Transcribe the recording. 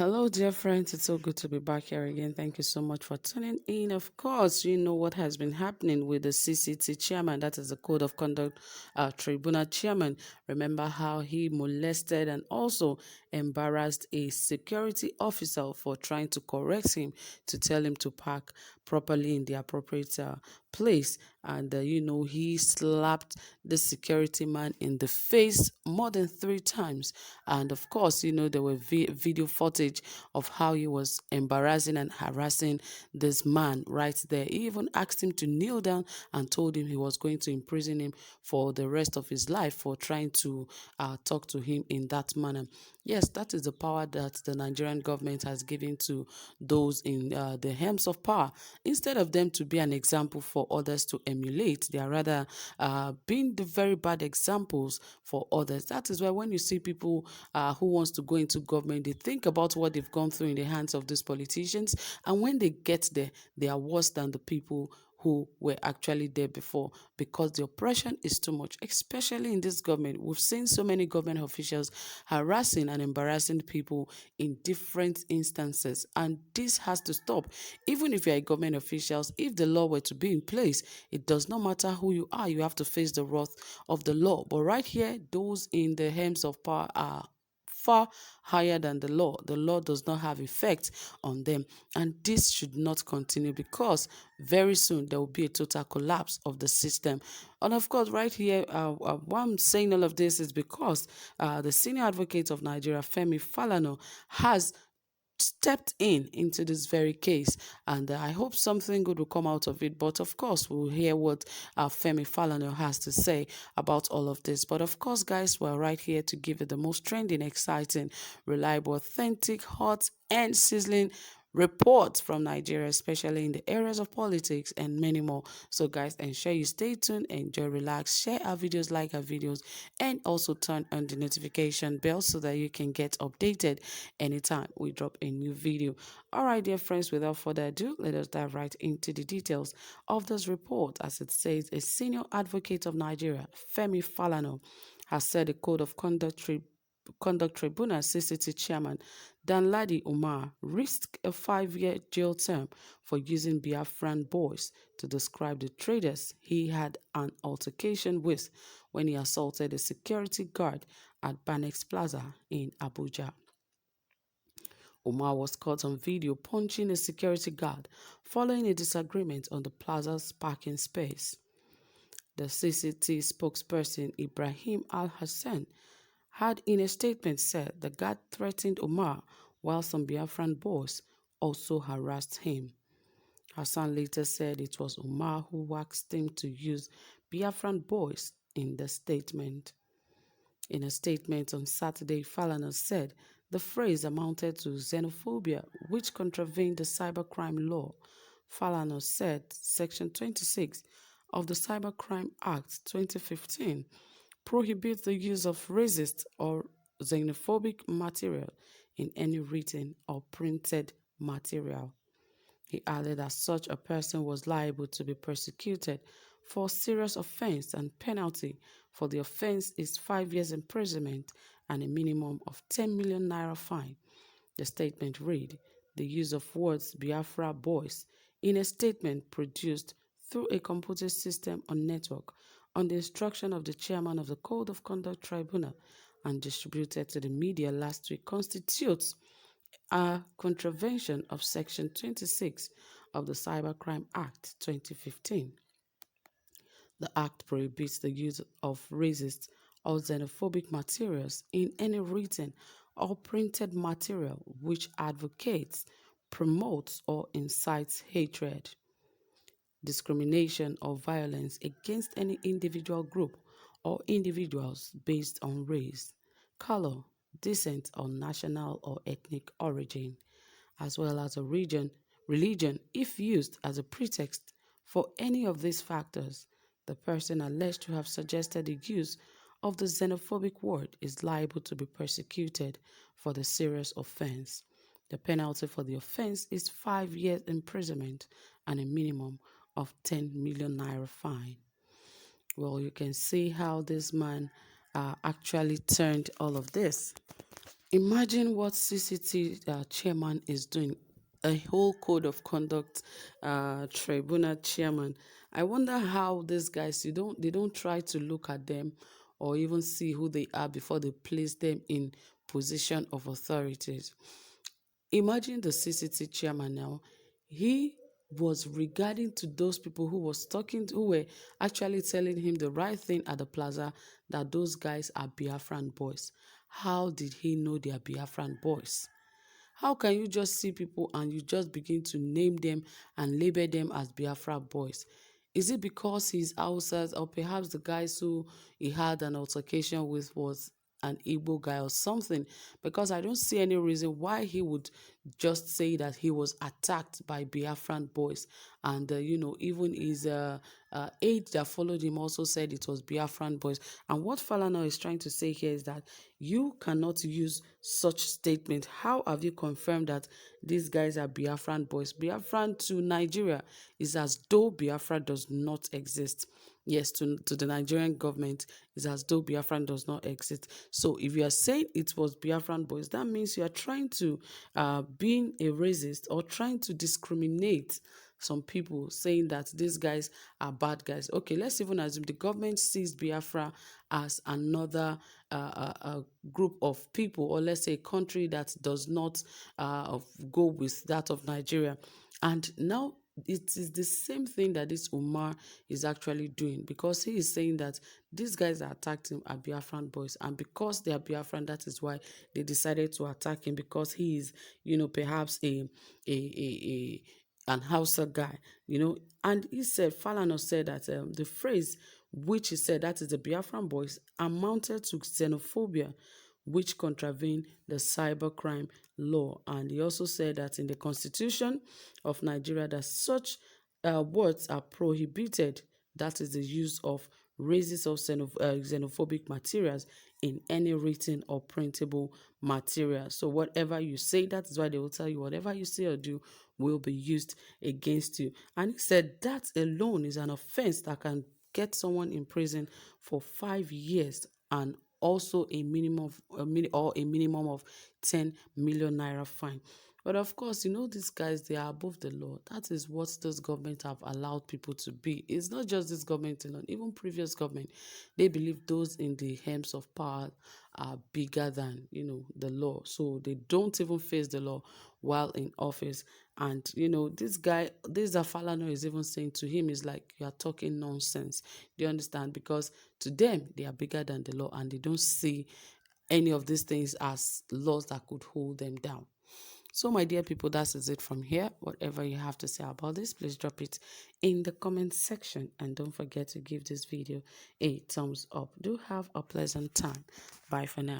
Hello, dear friends. It's so good to be back here again. Thank you so much for tuning in. Of course, you know what has been happening with the CCT chairman, that is the Code of Conduct Tribunal chairman. Remember how he molested and also embarrassed a security officer for trying to correct him to tell him to park properly in the appropriate place. And, he slapped the security man in the face more than 3 times. And of course, there were video footage of how he was embarrassing and harassing this man right there. He even asked him to kneel down and told him he was going to imprison him for the rest of his life for trying to talk to him in that manner. Yes, that is the power that the Nigerian government has given to those in the helms of power. Instead of them to be an example for others to emulate, they are rather being the very bad examples for others. That is why when you see people who wants to go into government, they think about what they've gone through in the hands of these politicians, and when they get there, they are worse than the people who were actually there before, because the oppression is too much, especially in this government. We've seen so many government officials harassing and embarrassing people in different instances, and this has to stop. Even if you're a government officials, if the law were to be in place, it does not matter who you are, you have to face the wrath of the law. But right here, those in the helms of power are far higher than the law. The law does not have effect on them, and this should not continue, because very soon there will be a total collapse of the system. And of course, right here, why I'm saying all of this is because the senior advocate of Nigeria, Femi Falana, has stepped in into this very case, and I hope something good will come out of it. But of course, we'll hear what Femi Falana has to say about all of this. But of course, guys, we're right here to give you the most trending, exciting, reliable, authentic, hot, and sizzling reports from Nigeria, especially in the areas of politics and many more. So guys, ensure you stay tuned, enjoy, relax, share our videos, like our videos, and also turn on the notification bell so that you can get updated anytime we drop a new video. All right, dear friends, without further ado, let us dive right into the details of this report. As it says, a senior advocate of Nigeria, Femi Falana, has said the Code of Conduct Tribunal CCT chairman Danladi Umar risked a 5-year jail term for using Biafran boys to describe the traders he had an altercation with when he assaulted a security guard at Banex Plaza in Abuja. Umar was caught on video punching a security guard following a disagreement on the plaza's parking space. The CCT spokesperson Ibrahim Al-Hassan had in a statement said the guard threatened Umar while some Biafran boys also harassed him. Hassan later said it was Umar who asked him to use Biafran boys in the statement. In a statement on Saturday, Falana said the phrase amounted to xenophobia, which contravened the cybercrime law. Falana said Section 26 of the Cybercrime Act 2015 prohibits the use of racist or xenophobic material in any written or printed material. He added that such a person was liable to be persecuted for serious offense, and penalty for the offense is 5 years imprisonment and a minimum of 10 million naira fine. The statement read, the use of words Biafra boys in a statement produced through a computer system or network on the instruction of the chairman of the Code of Conduct Tribunal and distributed to the media last week constitutes a contravention of Section 26 of the Cybercrime Act 2015. The Act prohibits the use of racist or xenophobic materials in any written or printed material which advocates, promotes, or incites hatred, discrimination, or violence against any individual group or individuals based on race, color, descent, or national or ethnic origin, as well as a religion, if used as a pretext for any of these factors. The person alleged to have suggested the use of the xenophobic word is liable to be persecuted for the serious offense. The penalty for the offense is 5 years imprisonment and a minimum of 10 million naira fine. Well, you can see how this man actually turned all of this. Imagine what CCT chairman is doing. A whole code of conduct tribunal chairman. I wonder how these guys, they don't try to look at them or even see who they are before they place them in position of authorities. Imagine the CCT chairman now. He was regarding to those people who was talking who were actually telling him the right thing at the plaza, that those guys are Biafran boys. How did he know they are Biafran boys? How can you just see people and you just begin to name them and label them as Biafra boys? Is it because he's Hausas, or perhaps the guys who he had an altercation with was an Igbo guy or something? Because I don't see any reason why he would just say that he was attacked by Biafran boys. And, even his aide that followed him also said it was Biafran boys. And what Falana is trying to say here is that you cannot use such statement. How have you confirmed that these guys are Biafran boys? Biafran to Nigeria is as though Biafra does not exist. Yes, to the Nigerian government is as though Biafran does not exist. So if you are saying it was Biafran boys, that means you are trying to being a racist or trying to discriminate some people, saying that these guys are bad guys. Okay, let's even assume the government sees Biafra as another group of people, or let's say a country that does not go with that of Nigeria. And now it is the same thing that this Umar is actually doing, because he is saying that these guys that attacked him are Biafran boys, and because they are Biafran, that is why they decided to attack him, because he is, perhaps a an Hausa guy, And he said, Falana said that the phrase which he said, that is the Biafran boys, amounted to xenophobia, which contravene the cybercrime law. And he also said that in the Constitution of Nigeria, that such words are prohibited. That is the use of racist or xenophobic materials in any written or printable material. So whatever you say, that is why they will tell you whatever you say or do will be used against you. And he said that alone is an offense that can get someone in prison for 5 years, and also a minimum of a minimum of 10 million naira fine. But of course, these guys, they are above the law. That is what this government have allowed people to be. It's not just this government alone, even previous government. They believe those in the helms of power are bigger than, the law. So they don't even face the law while in office. And, this guy, this Falana is even saying to him, is like, you are talking nonsense. Do you understand? Because to them, they are bigger than the law, and they don't see any of these things as laws that could hold them down. So, my dear people, that is it from here. Whatever you have to say about this, please drop it in the comment section. And don't forget to give this video a thumbs up. Do have a pleasant time. Bye for now.